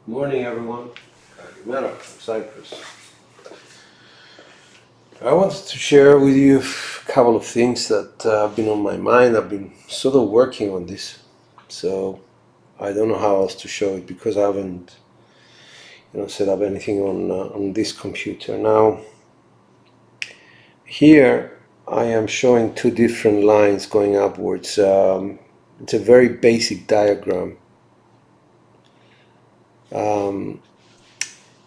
Morning, everyone. Kalimera from Cyprus. I wanted to share with you a couple of things that have been on my mind. I've been sort of working on this, so I don't know how else to show it because I haven't, set up anything on this computer. Now, here I am showing two different lines going upwards. It's a very basic diagram.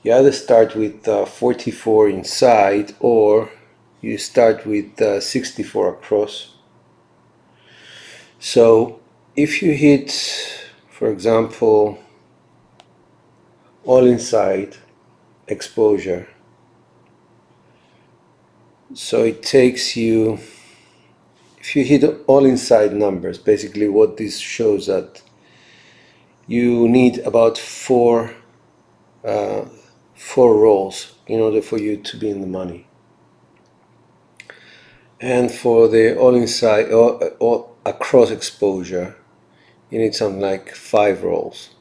You either start with 44 inside or you start with 64 across. So if you hit, for example, all inside exposure, so it takes you, if you hit all inside numbers, basically what this shows that you need about four rolls in order for you to be in the money. And for the all inside or across exposure, you need something like 5 rolls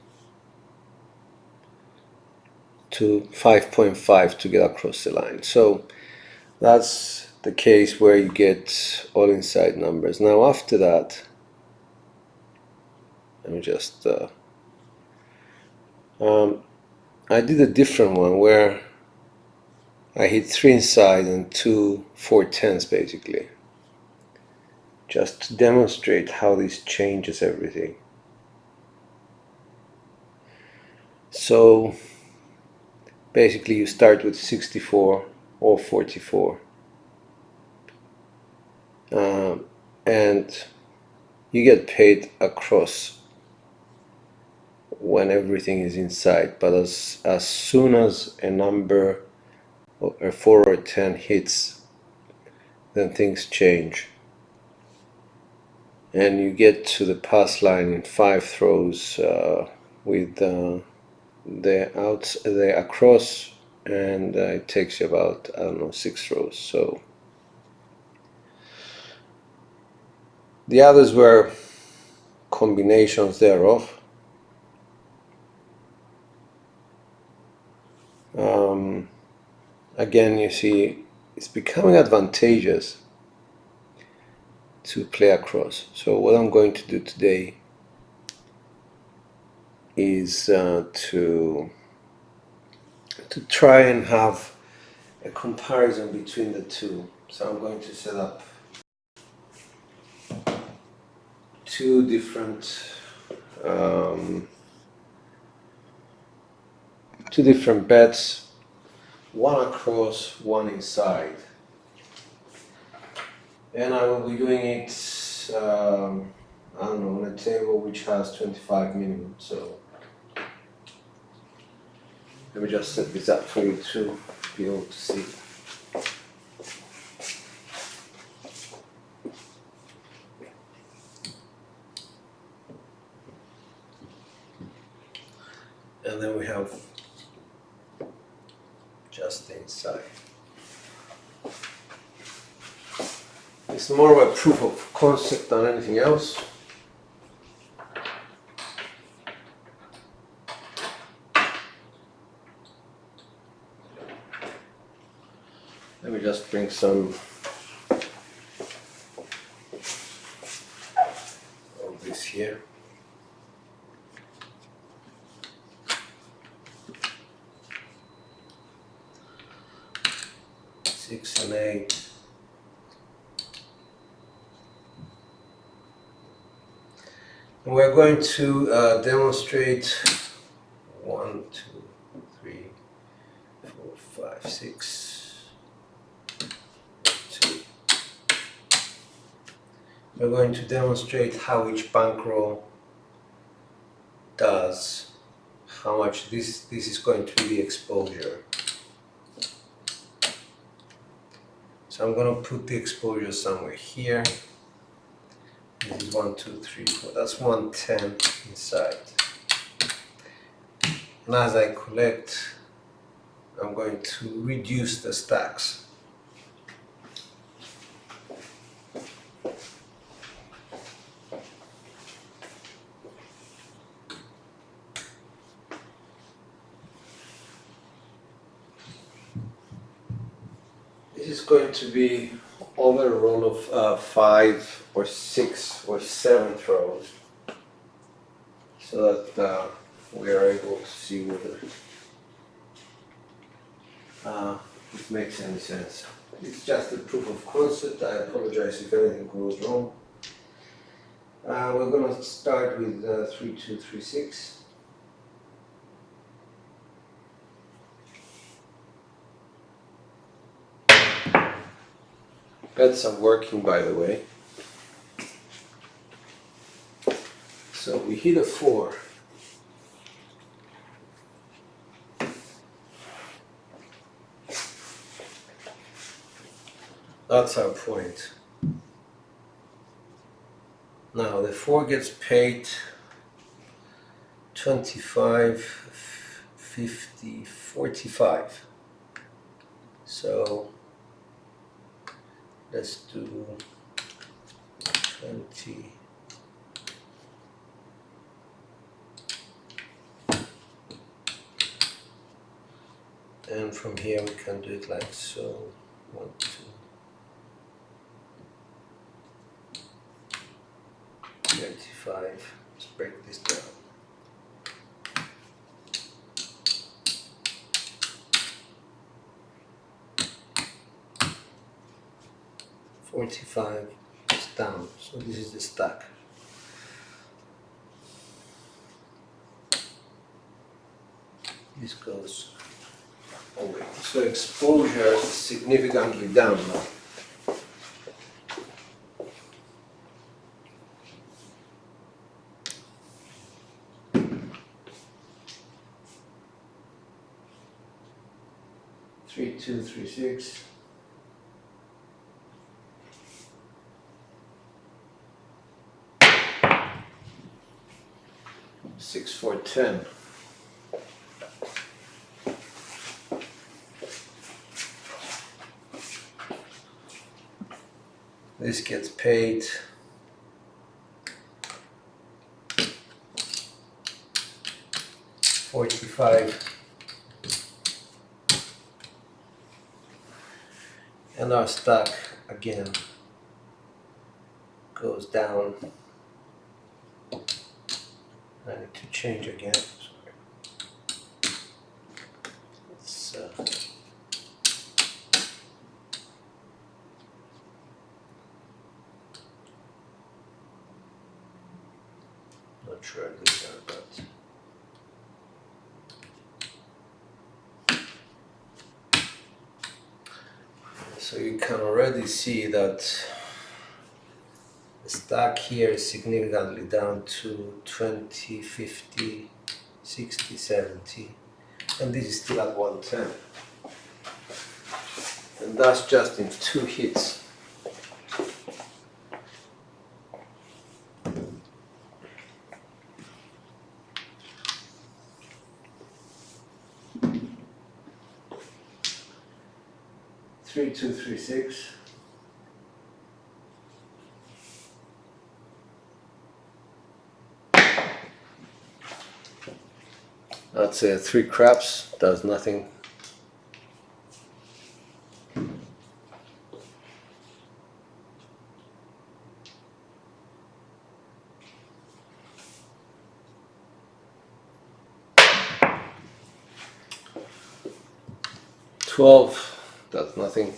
to 5.5 to get across the line. So that's the case where you get all inside numbers. Now after that, let me just I did a different one where I hit 3 inside and 2 4/10s basically, just to demonstrate how this changes everything. So basically you start with 64 or 44 and you get paid across when everything is inside, but as soon as a number a 4 or 10 hits, then things change and you get to the pass line in 5 throws with the across, and it takes you about, I don't know, 6 throws. So the others were combinations thereof. Again, you see, it's becoming advantageous to play across. So what I'm going to do today is to try and have a comparison between the two. So I'm going to set up two different bets, one across, one inside, and I will be doing it I don't know, on a table which has 25 minimum. So let me just set this up for you to be able to see. And then we have just the inside. It's more of a proof of concept than anything else. Let me just bring some of this here. Six and 8. And we're going to demonstrate 1, 2, 3, 4, 5, 6, 2. We're going to demonstrate how each bankroll does, how much this is going to be the exposure. So I'm going to put the exposure somewhere here. This is 1, 2, 3, 4. That's 110 inside. And as I collect, I'm going to reduce the stacks. is going to be over a roll of 5 or 6 or 7 throws, so that we are able to see whether it makes any sense. It's just a proof of concept. I apologize if anything goes wrong. We're going to start with 3, 2, 3, 6. Bets are working, by the way. So we hit a 4. That's our point. Now the 4 gets paid 25, 50, 45. So let's do 20. And from here we can do it like so. 1, 2. 25. Let's break this down. $45 is down, so this is the stack. This goes away. So exposure is significantly down now. Three, 2, 3, 6. Six, 4, 10. This gets paid 45. And our stack again goes down. I need to change again. Sorry. It's, not sure these are, but so you can already see that the stack here is significantly down to 20, 50, 60, 70, and this is still at 110. And that's just in 2 hits. Three, 2, 3, 6. That's 3 craps, does nothing. Does nothing.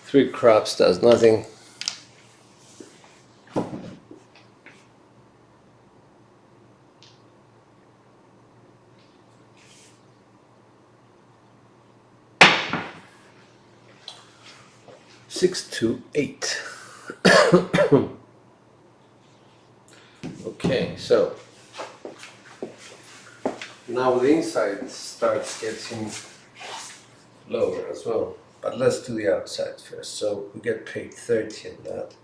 Three craps does nothing. Six, 2, 8. Okay, so now the inside starts getting lower as well, but let's do the outside first. So we get paid 30 on that.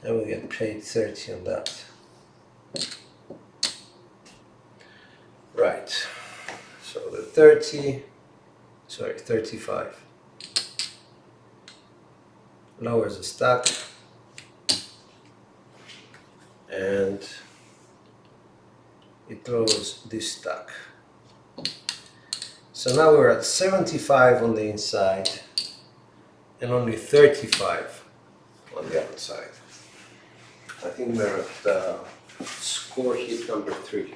And we get paid 30 on that. Right. 35. Lowers the stack, and it throws this stack. So now we're at 75 on the inside and only 35 on the outside. I think we're at score hit number 3.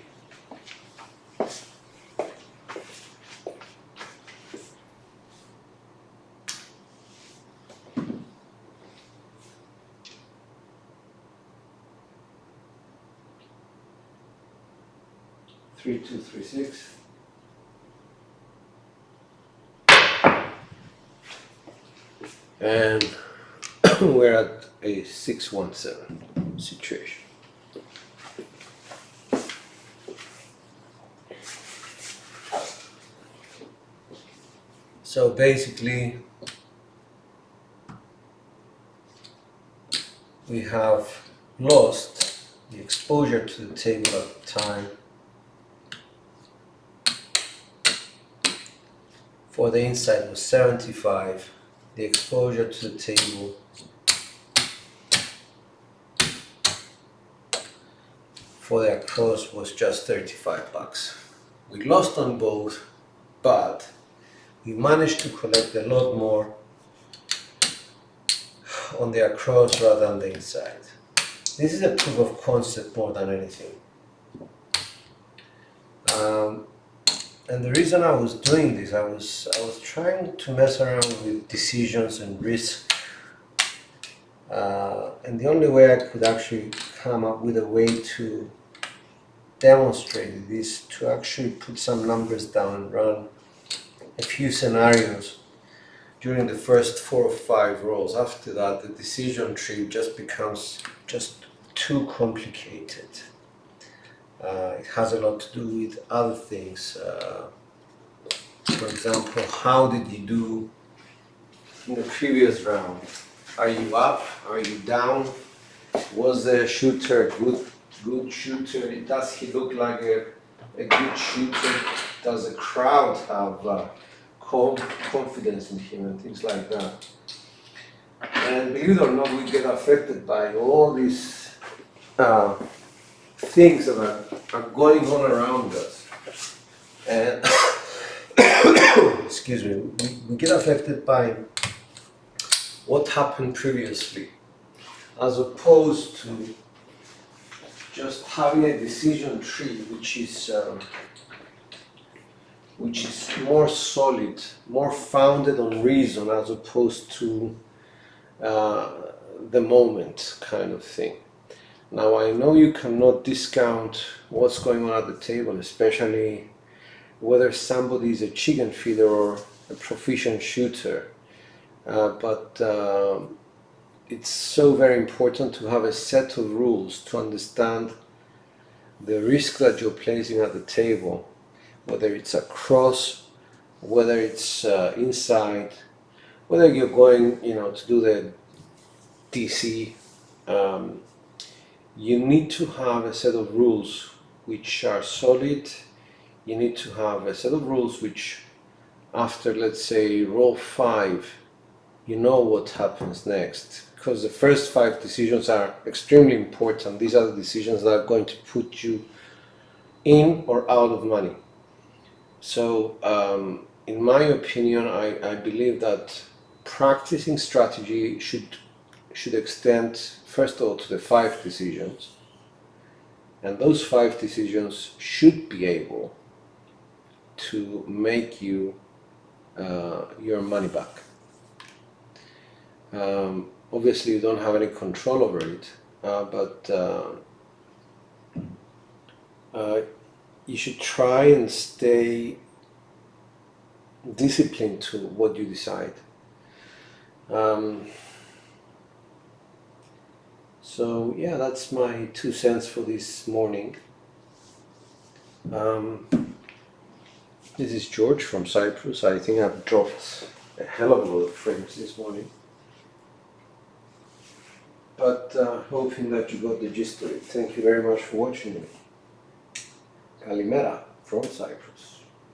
Three, 2, 3, 6. And we're at a 6-1-7 situation. So basically, we have lost the exposure to the table at the time. For the inside was 75. The exposure to the table for the across was just $35. We lost on both, but we managed to collect a lot more on the across rather than the inside. This is a proof of concept more than anything. And the reason I was doing this, I was trying to mess around with decisions and risk, and the only way I could actually come up with a way to demonstrate it is to actually put some numbers down and run a few scenarios during the first 4 or 5 rolls. After that, the decision tree just becomes just too complicated. It has a lot to do with other things. For example, how did you do in the previous round? Are you up? Are you down? Was the shooter good shooter? Does he look like a good shooter? Does the crowd have confidence in him and things like that? And believe it or not, we get affected by all these things that are going on around us. And excuse me, we get affected by what happened previously, as opposed to just having a decision tree which is more solid, more founded on reason, as opposed to the moment kind of thing. Now, I know you cannot discount what's going on at the table, especially whether somebody is a chicken feeder or a proficient shooter, but it's so very important to have a set of rules to understand the risk that you're placing at the table, whether it's across, whether it's inside, whether you're going, to do the DC. You need to have a set of rules which are solid. You need to have a set of rules which, after, let's say, roll 5, you know what happens next, because the first 5 decisions are extremely important. These are the decisions that are going to put you in or out of money. So in my opinion, I believe that practicing strategy should extend first of all to the 5 decisions, and those 5 decisions should be able to make you your money back. Obviously you don't have any control over it, but you should try and stay disciplined to what you decide. So yeah, that's my 2 cents for this morning. This is George from Cyprus. I think I've dropped a hell of a lot of frames this morning, but hoping that you got the gist of it. Thank you very much for watching me. Kalimera from Cyprus.